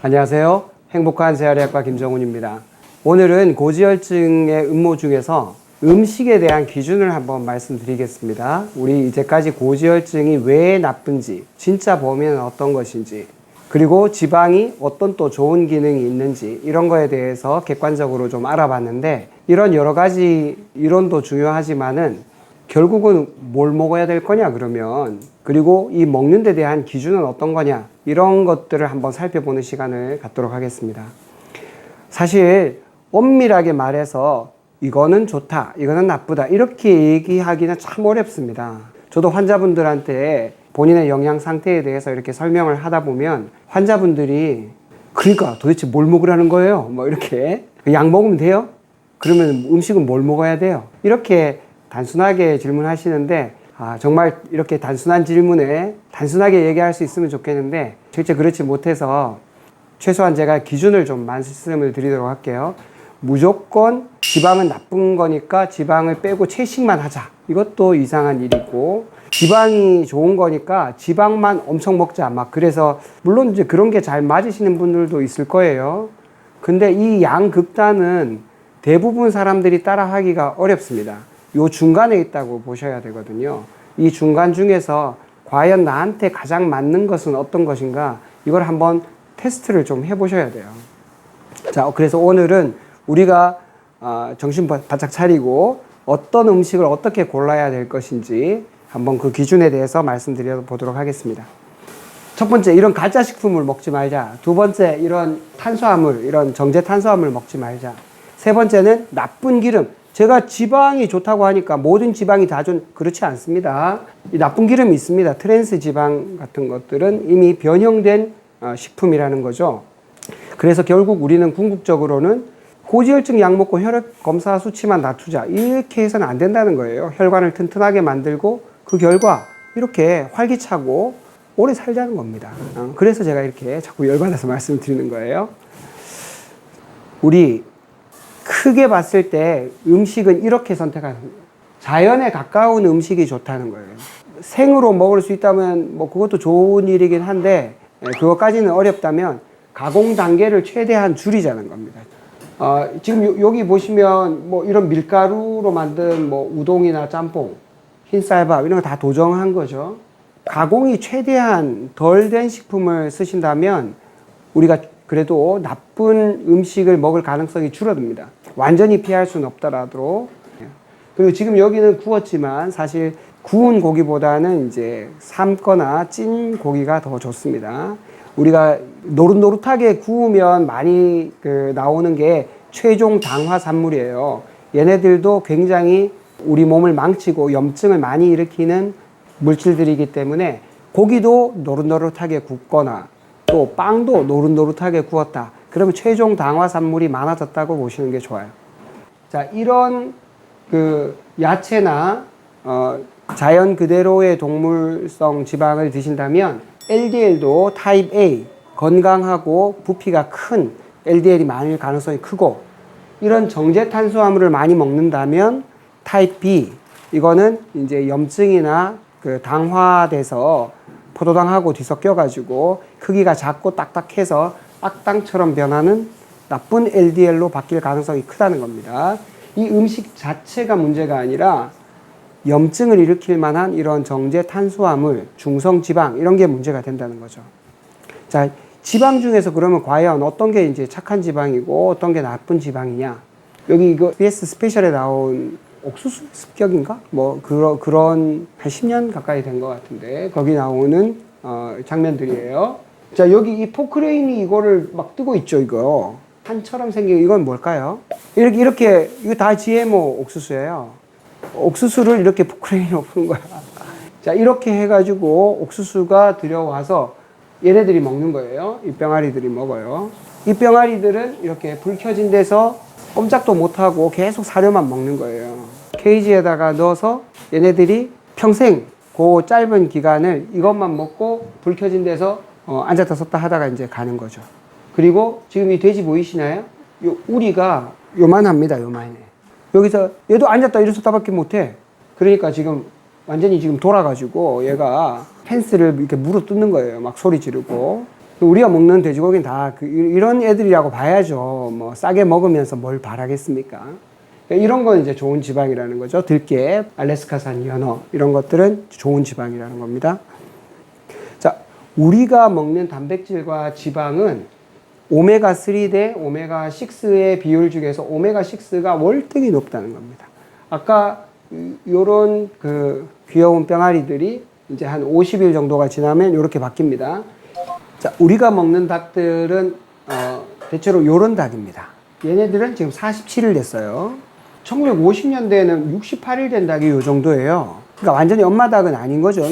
안녕하세요. 행복한 재활의학과 김정훈입니다. 오늘은 고지혈증의 음모 중에서 음식에 대한 기준을 한번 말씀드리겠습니다. 우리 이제까지 고지혈증이 왜 나쁜지, 진짜 범인은 어떤 것인지, 그리고 지방이 어떤 또 좋은 기능이 있는지 이런 거에 대해서 객관적으로 좀 알아봤는데, 이런 여러 가지 이론도 중요하지만은 결국은 뭘 먹어야 될 거냐 그러면, 그리고 이 먹는 데 대한 기준은 어떤 거냐, 이런 것들을 한번 살펴보는 시간을 갖도록 하겠습니다. 사실 엄밀하게 말해서 이거는 좋다, 이거는 나쁘다 이렇게 얘기하기는 참 어렵습니다. 저도 환자분들한테 본인의 영양 상태에 대해서 이렇게 설명을 하다 보면 환자분들이 그러니까 도대체 뭘 먹으라는 거예요? 뭐 이렇게 약 먹으면 돼요? 그러면 음식은 뭘 먹어야 돼요? 이렇게 단순하게 질문하시는데, 정말 이렇게 단순한 질문에 단순하게 얘기할 수 있으면 좋겠는데 실제 그렇지 못해서 최소한 제가 기준을 좀 말씀을 드리도록 할게요. 무조건 지방은 나쁜 거니까 지방을 빼고 채식만 하자, 이것도 이상한 일이고, 지방이 좋은 거니까 지방만 엄청 먹자, 막 그래서 물론 이제 그런 게 잘 맞으시는 분들도 있을 거예요. 근데 이 양극단은 대부분 사람들이 따라 하기가 어렵습니다. 요 중간에 있다고 보셔야 되거든요. 이 중간 중에서 과연 나한테 가장 맞는 것은 어떤 것인가, 이걸 한번 테스트를 좀 해보셔야 돼요. 자, 그래서 오늘은 우리가 정신 바짝 차리고 어떤 음식을 어떻게 골라야 될 것인지 한번 그 기준에 대해서 말씀드려 보도록 하겠습니다. 첫 번째, 이런 가짜 식품을 먹지 말자. 두 번째, 이런 탄수화물, 이런 정제 탄수화물 먹지 말자. 세 번째는 나쁜 기름. 제가 지방이 좋다고 하니까 모든 지방이 다 그렇지 않습니다. 이 나쁜 기름이 있습니다. 트랜스 지방 같은 것들은 이미 변형된 식품이라는 거죠. 그래서 결국 우리는 궁극적으로는 고지혈증 약 먹고 혈액 검사 수치만 낮추자, 이렇게 해서는 안 된다는 거예요. 혈관을 튼튼하게 만들고 그 결과 이렇게 활기차고 오래 살자는 겁니다. 그래서 제가 이렇게 자꾸 열받아서 말씀드리는 거예요. 우리 크게 봤을 때 음식은 이렇게 선택하는 거예요. 자연에 가까운 음식이 좋다는 거예요. 생으로 먹을 수 있다면 뭐 그것도 좋은 일이긴 한데, 그것까지는 어렵다면 가공 단계를 최대한 줄이자는 겁니다. 지금 여기 보시면 뭐 이런 밀가루로 만든 뭐 우동이나 짬뽕, 흰쌀밥 이런 거 다 도정한 거죠. 가공이 최대한 덜 된 식품을 쓰신다면 우리가 그래도 나쁜 음식을 먹을 가능성이 줄어듭니다. 완전히 피할 수는 없더라도. 그리고 지금 여기는 구웠지만 사실 구운 고기보다는 이제 삶거나 찐 고기가 더 좋습니다. 우리가 노릇노릇하게 구우면 많이 나오는 게 최종 당화산물이에요. 얘네들도 굉장히 우리 몸을 망치고 염증을 많이 일으키는 물질들이기 때문에 고기도 노릇노릇하게 굽거나 또 빵도 노릇노릇하게 구웠다, 그러면 최종 당화산물이 많아졌다고 보시는 게 좋아요. 자, 이런 야채나 자연 그대로의 동물성 지방을 드신다면 LDL도 타입 A, 건강하고 부피가 큰 LDL이 많을 가능성이 크고, 이런 정제 탄수화물을 많이 먹는다면 타입 B, 이거는 이제 염증이나 당화돼서 포도당하고 뒤섞여가지고 크기가 작고 딱딱해서 악당처럼 변하는 나쁜 LDL로 바뀔 가능성이 크다는 겁니다. 이 음식 자체가 문제가 아니라 염증을 일으킬 만한 이런 정제 탄수화물, 중성지방 이런 게 문제가 된다는 거죠. 자, 지방 중에서 그러면 과연 어떤 게 이제 착한 지방이고 어떤 게 나쁜 지방이냐? 여기 이거 BS 스페셜에 나온 옥수수 습격인가? 뭐 그런 한 10년 가까이 된 것 같은데 거기 나오는 장면들이에요. 자, 여기 이 포크레인이 이거를 막 뜨고 있죠. 이거 판처럼 생긴 이건 뭘까요? 이렇게 이거 다 GMO 옥수수예요. 옥수수를 이렇게 포크레인으로 푸는 거야. 자, 이렇게 해가지고 옥수수가 들여와서 얘네들이 먹는 거예요. 이 병아리들이 먹어요. 이 병아리들은 이렇게 불 켜진 데서 꼼짝도 못하고 계속 사료만 먹는 거예요. 케이지에다가 넣어서 얘네들이 평생 그 짧은 기간을 이것만 먹고 불 켜진 데서 앉았다 섰다 하다가 이제 가는 거죠. 그리고 지금 이 돼지 보이시나요? 요 우리가 요만합니다. 요만해. 여기서 얘도 앉았다 일어섰다밖에 못해. 그러니까 지금 완전히 지금 돌아가지고 얘가 펜스를 이렇게 물어 뜯는 거예요. 막 소리 지르고. 우리가 먹는 돼지고기는 다 이런 애들이라고 봐야죠. 뭐 싸게 먹으면서 뭘 바라겠습니까? 이런 건 이제 좋은 지방이라는 거죠. 들깨, 알래스카산 연어 이런 것들은 좋은 지방이라는 겁니다. 자, 우리가 먹는 단백질과 지방은 오메가3 대 오메가6의 비율 중에서 오메가6가 월등히 높다는 겁니다. 아까 요런 그 귀여운 병아리들이 이제 한 50일 정도가 지나면 이렇게 바뀝니다. 자, 우리가 먹는 닭들은 대체로 요런 닭입니다. 얘네들은 지금 47일 됐어요. 1950년대에는 68일 된 닭이 요 정도예요. 그러니까 완전히 엄마 닭은 아닌 거죠.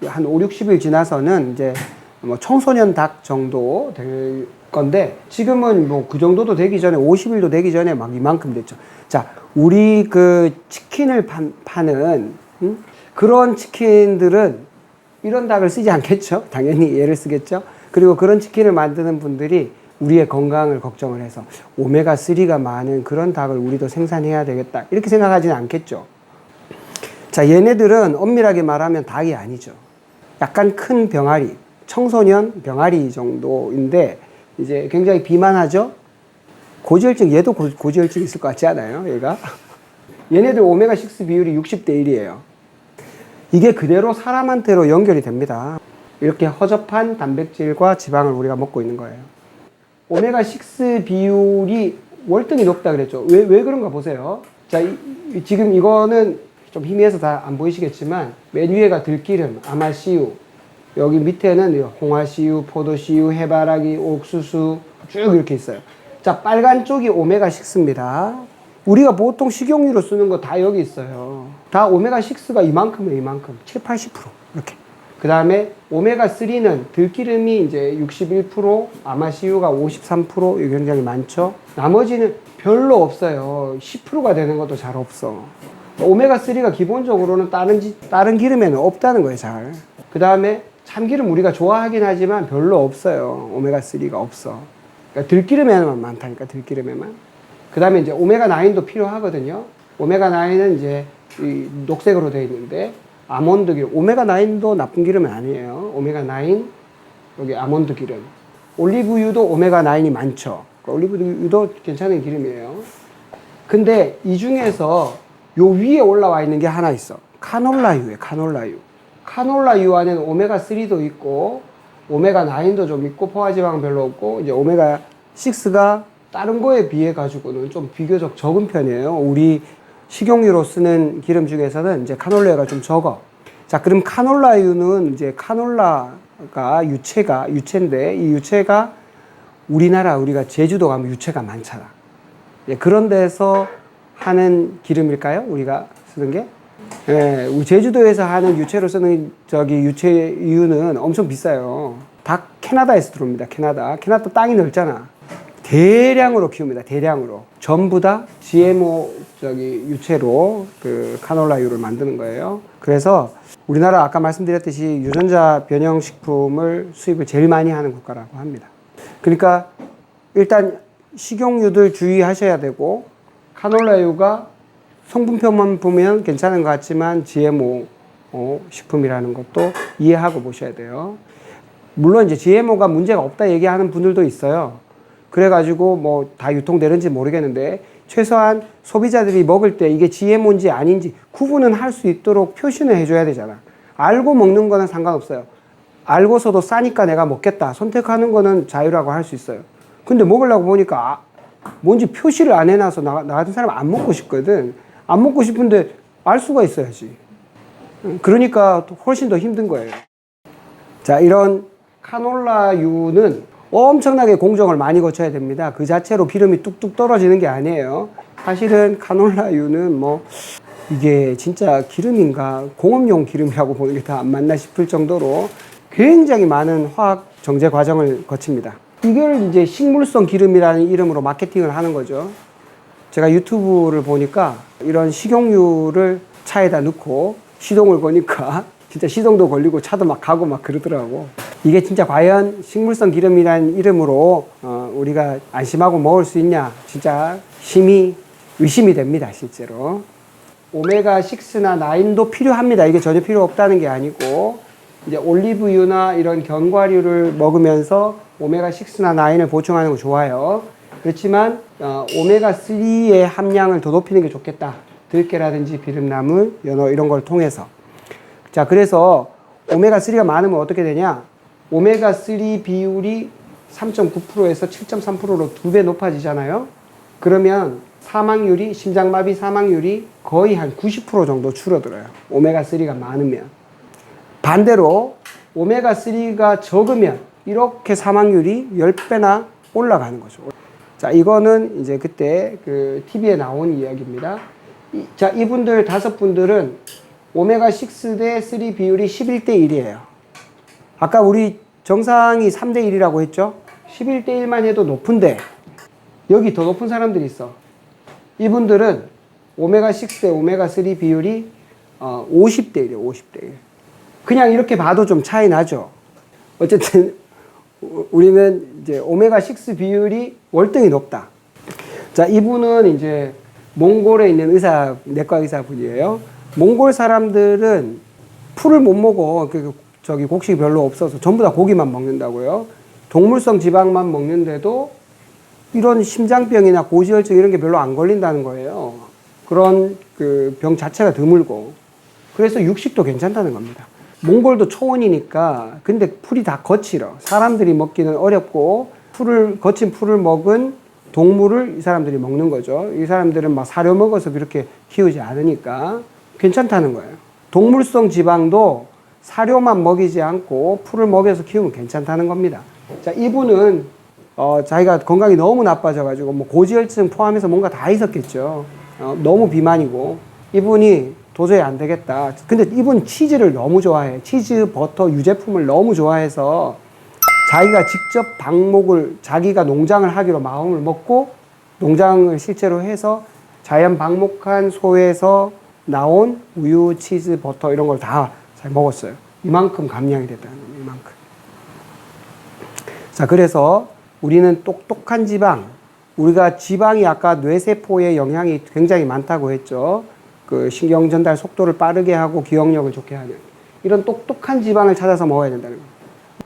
한 5, 60일 지나서는 이제 뭐 청소년 닭 정도 될 건데, 지금은 뭐 그 정도도 되기 전에 50일도 되기 전에 막 이만큼 됐죠. 자, 우리 그 치킨을 파는 그런 치킨들은 이런 닭을 쓰지 않겠죠. 당연히 얘를 쓰겠죠. 그리고 그런 치킨을 만드는 분들이 우리의 건강을 걱정을 해서 오메가3가 많은 그런 닭을 우리도 생산해야 되겠다, 이렇게 생각하지는 않겠죠. 자, 얘네들은 엄밀하게 말하면 닭이 아니죠. 약간 큰 병아리, 청소년 병아리 정도인데 이제 굉장히 비만하죠. 고지혈증, 얘도 고지혈증 있을 것 같지 않아요? 얘가 얘네들 오메가6 비율이 60대 1이에요. 이게 그대로 사람한테로 연결이 됩니다. 이렇게 허접한 단백질과 지방을 우리가 먹고 있는 거예요. 오메가6 비율이 월등히 높다 그랬죠. 왜 그런가 보세요. 자, 지금 이거는 좀 희미해서 다 안 보이시겠지만 맨 위에가 들기름, 아마씨유, 여기 밑에는 홍화씨유, 포도씨유, 해바라기, 옥수수 쭉 이렇게 있어요. 자, 빨간 쪽이 오메가6입니다. 우리가 보통 식용유로 쓰는 거 다 여기 있어요. 다 오메가6가 이만큼이에요, 이만큼. 7, 80% 이렇게. 그 다음에 오메가3는 들기름이 이제 61%, 아마씨유가 53%, 이게 굉장히 많죠. 나머지는 별로 없어요. 10%가 되는 것도 잘 없어. 오메가3가 기본적으로는 다른 기름에는 없다는 거예요, 잘. 그 다음에 참기름 우리가 좋아하긴 하지만 별로 없어요. 오메가3가 없어. 그러니까 들기름에만 많다니까, 들기름에만. 그 다음에 이제 오메가9도 필요하거든요. 오메가9은 이제 이 녹색으로 되어 있는데, 아몬드 기름, 오메가9도 나쁜 기름은 아니에요. 오메가9, 여기 아몬드 기름. 올리브유도 오메가9이 많죠. 올리브유도 괜찮은 기름이에요. 근데 이 중에서 요 위에 올라와 있는 게 하나 있어. 카놀라유예요, 카놀라유. 카놀라유 안에는 오메가3도 있고, 오메가9도 좀 있고, 포화지방은 별로 없고, 이제 오메가6가 다른 거에 비해 가지고는 좀 비교적 적은 편이에요. 우리 식용유로 쓰는 기름 중에서는 이제 카놀라유가 좀 적어. 자, 그럼 카놀라유는 이제 카놀라가 유체인데, 이 유체가 우리가 제주도 가면 유체가 많잖아. 예, 그런 데서 하는 기름일까요? 우리가 쓰는 게? 예, 우리 제주도에서 하는 유체로 쓰는 유체유는 엄청 비싸요. 다 캐나다에서 들어옵니다. 캐나다 땅이 넓잖아. 대량으로 키웁니다. 대량으로. 전부 다 GMO 유체로 그 카놀라유를 만드는 거예요. 그래서 우리나라 아까 말씀드렸듯이 유전자 변형 식품을 수입을 제일 많이 하는 국가라고 합니다. 그러니까 일단 식용유들 주의하셔야 되고, 카놀라유가 성분표만 보면 괜찮은 것 같지만 GMO 식품이라는 것도 이해하고 보셔야 돼요. 물론 이제 GMO가 문제가 없다 얘기하는 분들도 있어요. 그래가지고 뭐 다 유통되는지 모르겠는데, 최소한 소비자들이 먹을 때 이게 GMO인지 아닌지 구분은 할 수 있도록 표시는 해줘야 되잖아. 알고 먹는 거는 상관없어요. 알고서도 싸니까 내가 먹겠다 선택하는 거는 자유라고 할 수 있어요. 근데 먹으려고 보니까 뭔지 표시를 안 해놔서 나 같은 사람 안 먹고 싶거든. 안 먹고 싶은데 알 수가 있어야지. 그러니까 훨씬 더 힘든 거예요. 자, 이런 카놀라유는 엄청나게 공정을 많이 거쳐야 됩니다. 그 자체로 기름이 뚝뚝 떨어지는 게 아니에요. 사실은 카놀라유는 뭐 이게 진짜 기름인가, 공업용 기름이라고 보는 게 다 안 맞나 싶을 정도로 굉장히 많은 화학 정제 과정을 거칩니다. 이걸 이제 식물성 기름이라는 이름으로 마케팅을 하는 거죠. 제가 유튜브를 보니까 이런 식용유를 차에다 넣고 시동을 거니까 진짜 시동도 걸리고 차도 막 가고 막 그러더라고. 이게 진짜 과연 식물성 기름이라는 이름으로 우리가 안심하고 먹을 수 있냐, 진짜 심히 의심이 됩니다, 실제로. 오메가6나 9도 필요합니다. 이게 전혀 필요 없다는 게 아니고, 이제 올리브유나 이런 견과류를 먹으면서 오메가6나 9을 보충하는 거 좋아요. 그렇지만 오메가3의 함량을 더 높이는 게 좋겠다. 들깨라든지 비름나물, 연어 이런 걸 통해서. 자, 그래서 오메가3가 많으면 어떻게 되냐? 오메가3 비율이 3.9%에서 7.3%로 2배 높아지잖아요. 그러면 사망률이, 심장마비 사망률이 거의 한 90% 정도 줄어들어요. 오메가3가 많으면. 반대로 오메가3가 적으면 이렇게 사망률이 10배나 올라가는 거죠. 자, 이거는 이제 그때 그 TV에 나온 이야기입니다. 자, 이분들 5분들은 오메가6 대 3 비율이 11대 1이에요. 아까 우리 정상이 3대 1이라고 했죠? 11대 1만 해도 높은데 여기 더 높은 사람들이 있어. 이분들은 오메가6 대 오메가3 비율이 50대 1이에요. 50대 1. 그냥 이렇게 봐도 좀 차이 나죠. 어쨌든 우리는 이제 오메가6 비율이 월등히 높다. 자, 이분은 이제 몽골에 있는 내과 의사분이에요. 몽골 사람들은 풀을 못 먹어. 저기 곡식이 별로 없어서 전부 다 고기만 먹는다고요. 동물성 지방만 먹는데도 이런 심장병이나 고지혈증 이런 게 별로 안 걸린다는 거예요. 그런 그 병 자체가 드물고. 그래서 육식도 괜찮다는 겁니다. 몽골도 초원이니까 근데 풀이 다 거칠어. 사람들이 먹기는 어렵고 거친 풀을 먹은 동물을 이 사람들이 먹는 거죠. 이 사람들은 막 사료 먹어서 그렇게 키우지 않으니까 괜찮다는 거예요. 동물성 지방도 사료만 먹이지 않고 풀을 먹여서 키우면 괜찮다는 겁니다. 자, 이분은 자기가 건강이 너무 나빠져가지고 뭐 고지혈증 포함해서 뭔가 다 있었겠죠. 너무 비만이고 이분이 도저히 안 되겠다. 근데 이분 치즈를 너무 좋아해. 치즈, 버터, 유제품을 너무 좋아해서 자기가 직접 자기가 농장을 하기로 마음을 먹고 농장을 실제로 해서 자연 방목한 소에서 나온 우유, 치즈, 버터 이런 걸 다 잘 먹었어요. 이만큼 감량이 됐다는 거예요. 이만큼. 자, 그래서 우리는 똑똑한 지방, 우리가 지방이 아까 뇌세포에 영향이 굉장히 많다고 했죠. 그 신경 전달 속도를 빠르게 하고 기억력을 좋게 하는 이런 똑똑한 지방을 찾아서 먹어야 된다는 거예요.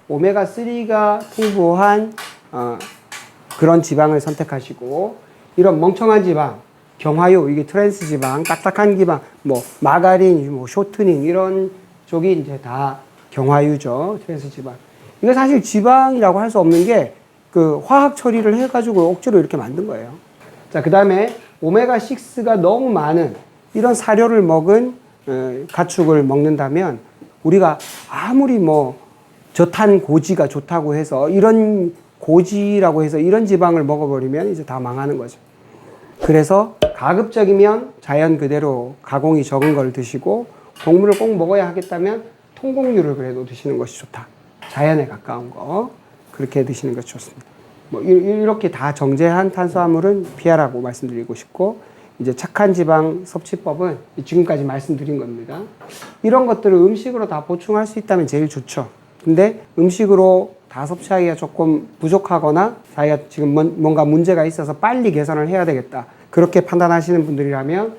오메가3가 풍부한 그런 지방을 선택하시고 이런 멍청한 지방, 경화유, 이게 트랜스 지방, 딱딱한 지방, 뭐 마가린, 뭐 쇼트닝 이런 쪽이 이제 다 경화유죠. 트랜스 지방. 이거 사실 지방이라고 할 수 없는 게 그 화학 처리를 해가지고 억지로 이렇게 만든 거예요. 자, 그 다음에 오메가6가 너무 많은 이런 사료를 먹은 가축을 먹는다면 우리가 아무리 뭐 저탄 고지가 좋다고 해서 이런 고지라고 해서 이런 지방을 먹어버리면 이제 다 망하는 거죠. 그래서 가급적이면 자연 그대로 가공이 적은 걸 드시고 동물을 꼭 먹어야 하겠다면 통곡류를 그래도 드시는 것이 좋다. 자연에 가까운 거 그렇게 드시는 것이 좋습니다. 뭐 이렇게 다 정제한 탄수화물은 피하라고 말씀드리고 싶고 이제 착한 지방 섭취법은 지금까지 말씀드린 겁니다. 이런 것들을 음식으로 다 보충할 수 있다면 제일 좋죠. 근데 음식으로 다 섭취하기가 조금 부족하거나 자기가 지금 뭔가 문제가 있어서 빨리 개선을 해야 되겠다. 그렇게 판단하시는 분들이라면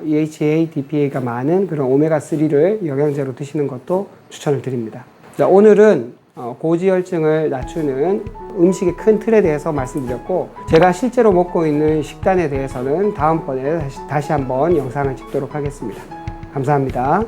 EHA, DPA가 많은 그런 오메가3를 영양제로 드시는 것도 추천을 드립니다. 자, 오늘은 고지혈증을 낮추는 음식의 큰 틀에 대해서 말씀드렸고 제가 실제로 먹고 있는 식단에 대해서는 다음번에 다시 한번 영상을 찍도록 하겠습니다. 감사합니다.